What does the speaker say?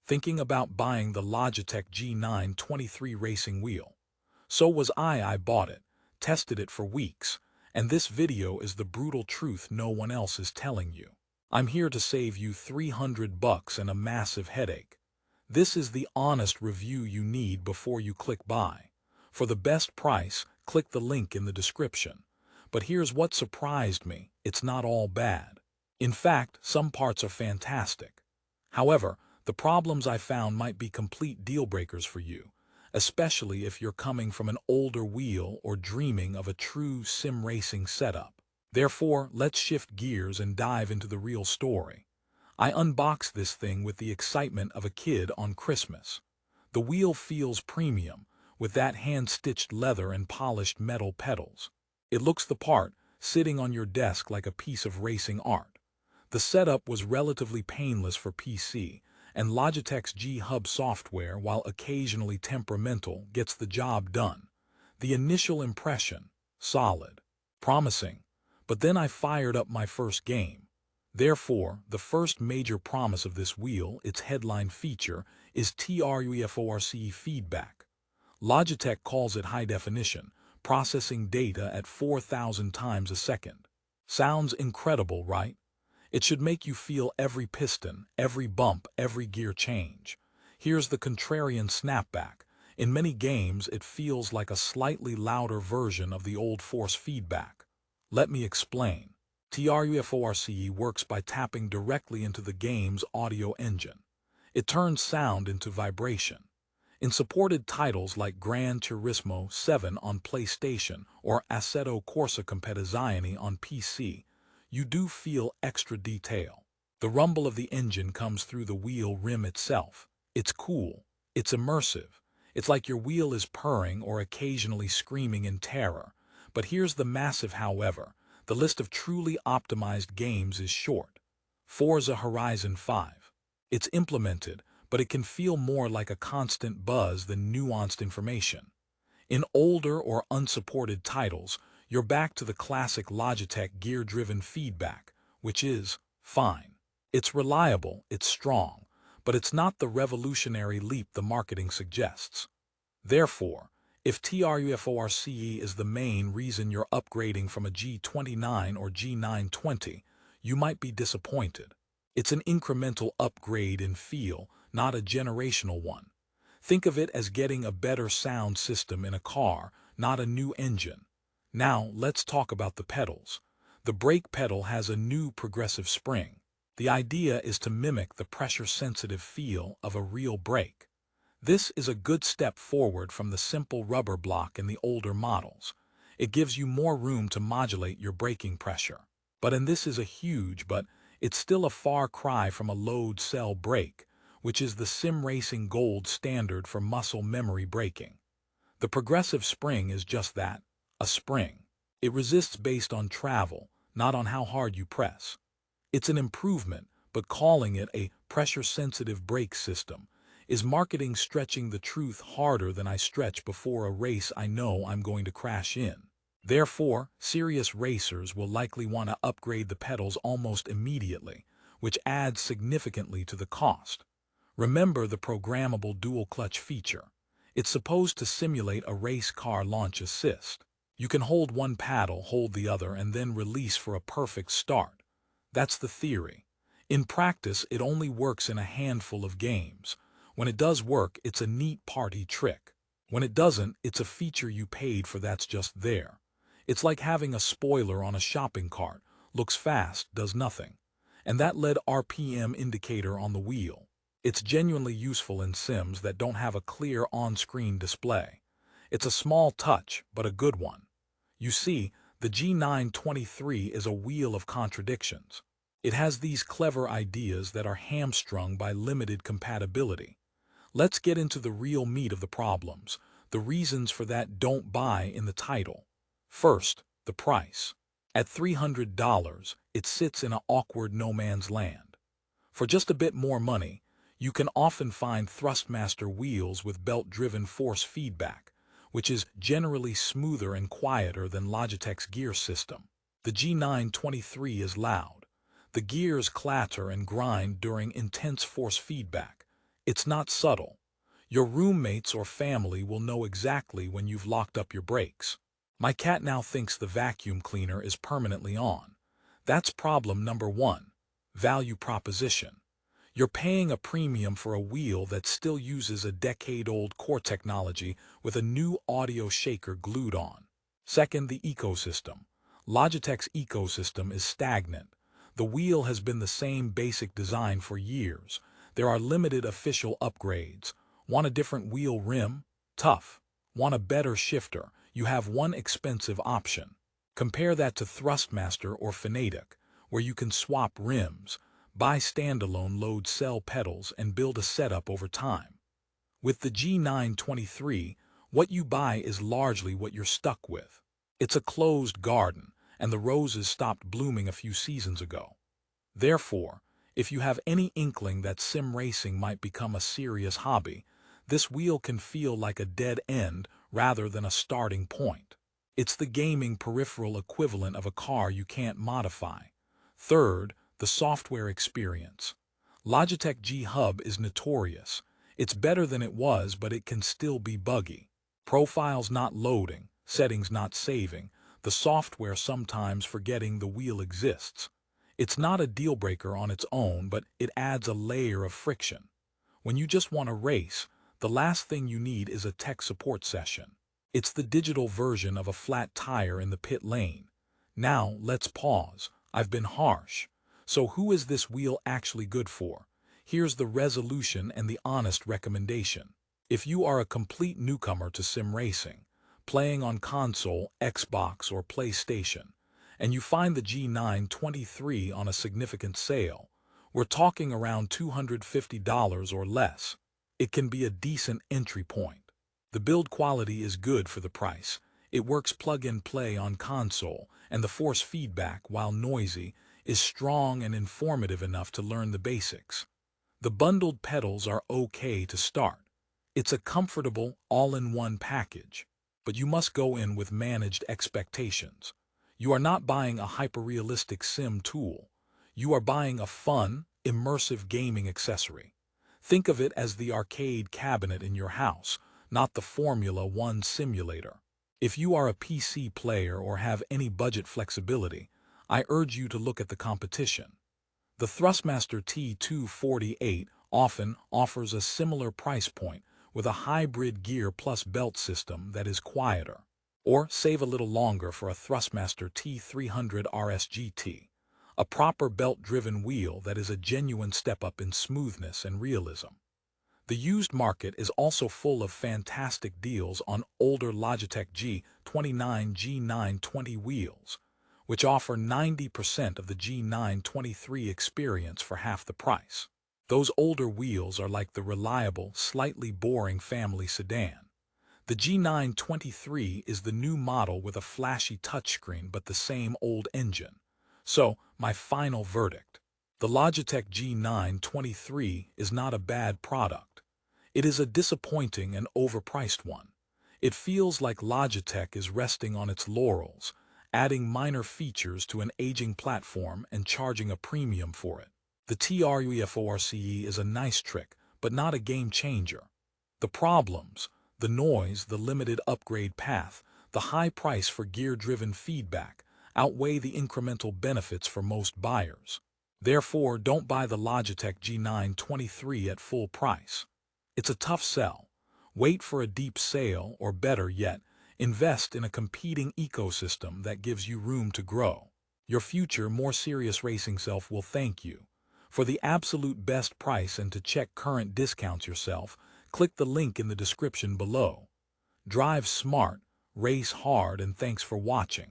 Thinking about buying the Logitech G923 racing wheel. So was I. I bought it, tested it for weeks, and this video is the brutal truth no one else is telling you. I'm here to save you $300 and a massive headache. This is the honest review you need before you click buy. For the best price, click the link in the description. But here's what surprised me: it's not all bad. In fact, some parts are fantastic. However, the problems I found might be complete deal breakers for you, especially if you're coming from an older wheel or dreaming of a true sim racing setup. Therefore, let's shift gears and dive into the real story. I unboxed this thing with the excitement of a kid on Christmas. The wheel feels premium, with that hand-stitched leather and polished metal pedals. It looks the part, sitting on your desk like a piece of racing art. The setup was relatively painless for PC, and Logitech's G-Hub software, while occasionally temperamental, gets the job done. The initial impression: solid, promising. But then I fired up my first game. Therefore, the first major promise of this wheel, its headline feature, is TrueForce feedback. Logitech calls it high definition, processing data at 4,000 times a second. Sounds incredible, right? It should make you feel every piston, every bump, every gear change. Here's the contrarian snapback. In many games, it feels like a slightly louder version of the old force feedback. Let me explain. TrueForce works by tapping directly into the game's audio engine. It turns sound into vibration. In supported titles like Gran Turismo 7 on PlayStation or Assetto Corsa Competizione on PC, you do feel extra detail. The rumble of the engine comes through the wheel rim itself. It's cool. It's immersive. It's like your wheel is purring or occasionally screaming in terror. But here's the massive however. The list of truly optimized games is short. Forza Horizon 5. It's implemented, but it can feel more like a constant buzz than nuanced information. In older or unsupported titles, you're back to the classic Logitech gear-driven feedback, which is fine. It's reliable, it's strong, but it's not the revolutionary leap the marketing suggests. Therefore, if TrueForce is the main reason you're upgrading from a G29 or G920, you might be disappointed. It's an incremental upgrade in feel, not a generational one. Think of it as getting a better sound system in a car, not a new engine. Now, let's talk about the pedals. The brake pedal has a new progressive spring. The idea is to mimic the pressure-sensitive feel of a real brake. This is a good step forward from the simple rubber block in the older models. It gives you more room to modulate your braking pressure. And this is a huge, but it's still a far cry from a load cell brake, which is the sim racing gold standard for muscle memory braking. The progressive spring is just that, a spring. It resists based on travel, not on how hard you press. It's an improvement, but calling it a pressure-sensitive brake system is marketing stretching the truth harder than I stretch before a race I know I'm going to crash in. Therefore, serious racers will likely want to upgrade the pedals almost immediately, which adds significantly to the cost. Remember the programmable dual-clutch feature. It's supposed to simulate a race car launch assist. You can hold one paddle, hold the other, and then release for a perfect start. That's the theory. In practice, it only works in a handful of games. When it does work, it's a neat party trick. When it doesn't, it's a feature you paid for that's just there. It's like having a spoiler on a shopping cart. Looks fast, does nothing. And that LED RPM indicator on the wheel. It's genuinely useful in sims that don't have a clear on-screen display. It's a small touch, but a good one. You see, the G923 is a wheel of contradictions. It has these clever ideas that are hamstrung by limited compatibility. Let's get into the real meat of the problems, the reasons for that don't buy in the title. First, the price. At $300, it sits in an awkward no man's land. For just a bit more money, you can often find Thrustmaster wheels with belt-driven force feedback, which is generally smoother and quieter than Logitech's gear system. The G923 is loud. The gears clatter and grind during intense force feedback. It's not subtle. Your roommates or family will know exactly when you've locked up your brakes. My cat now thinks the vacuum cleaner is permanently on. That's problem number one. Value proposition. You're paying a premium for a wheel that still uses a decade-old core technology with a new audio shaker glued on. Second, the ecosystem. Logitech's ecosystem is stagnant. The wheel has been the same basic design for years. There are limited official upgrades. Want a different wheel rim? Tough. Want a better shifter? You have one expensive option. Compare that to Thrustmaster or Fanatic, where you can swap rims, buy standalone load cell pedals, and build a setup over time. With the G923, what you buy is largely what you're stuck with. It's a closed garden, and the roses stopped blooming a few seasons ago. Therefore, if you have any inkling that sim racing might become a serious hobby, this wheel can feel like a dead end rather than a starting point. It's the gaming peripheral equivalent of a car you can't modify. Third, the software experience. Logitech G Hub is notorious. It's better than it was, but it can still be buggy. Profiles not loading, settings not saving, the software sometimes forgetting the wheel exists. It's not a deal breaker on its own, but it adds a layer of friction. When you just want to race, the last thing you need is a tech support session. It's the digital version of a flat tire in the pit lane. Now, let's pause. I've been harsh. So who is this wheel actually good for? Here's the resolution and the honest recommendation. If you are a complete newcomer to sim racing, playing on console, Xbox, or PlayStation, and you find the G923 on a significant sale, we're talking around $250 or less. It can be a decent entry point. The build quality is good for the price. It works plug-and-play on console, and the force feedback, while noisy, is strong and informative enough to learn the basics. The bundled pedals are okay to start. It's a comfortable, all-in-one package, but you must go in with managed expectations. You are not buying a hyper-realistic sim tool. You are buying a fun, immersive gaming accessory. Think of it as the arcade cabinet in your house, not the Formula One simulator. If you are a PC player or have any budget flexibility, I urge you to look at the competition. The Thrustmaster T248 often offers a similar price point with a hybrid gear plus belt system that is quieter. Or save a little longer for a Thrustmaster T300 RSGT, a proper belt-driven wheel that is a genuine step up in smoothness and realism. The used market is also full of fantastic deals on older Logitech G923 G920 wheels, which offer 90% of the G923 experience for half the price. Those older wheels are like the reliable, slightly boring family sedan. The G923 is the new model with a flashy touchscreen but the same old engine. So, my final verdict. The Logitech G923 is not a bad product. It is a disappointing and overpriced one. It feels like Logitech is resting on its laurels, adding minor features to an aging platform and charging a premium for it. The TrueForce is a nice trick, but not a game changer. The problems, the noise, the limited upgrade path, the high price for gear-driven feedback, outweigh the incremental benefits for most buyers. Therefore, don't buy the Logitech G923 at full price. It's a tough sell. Wait for a deep sale, or better yet, invest in a competing ecosystem that gives you room to grow. Your future, more serious racing self will thank you. For the absolute best price and to check current discounts yourself, click the link in the description below. Drive smart, race hard, and thanks for watching.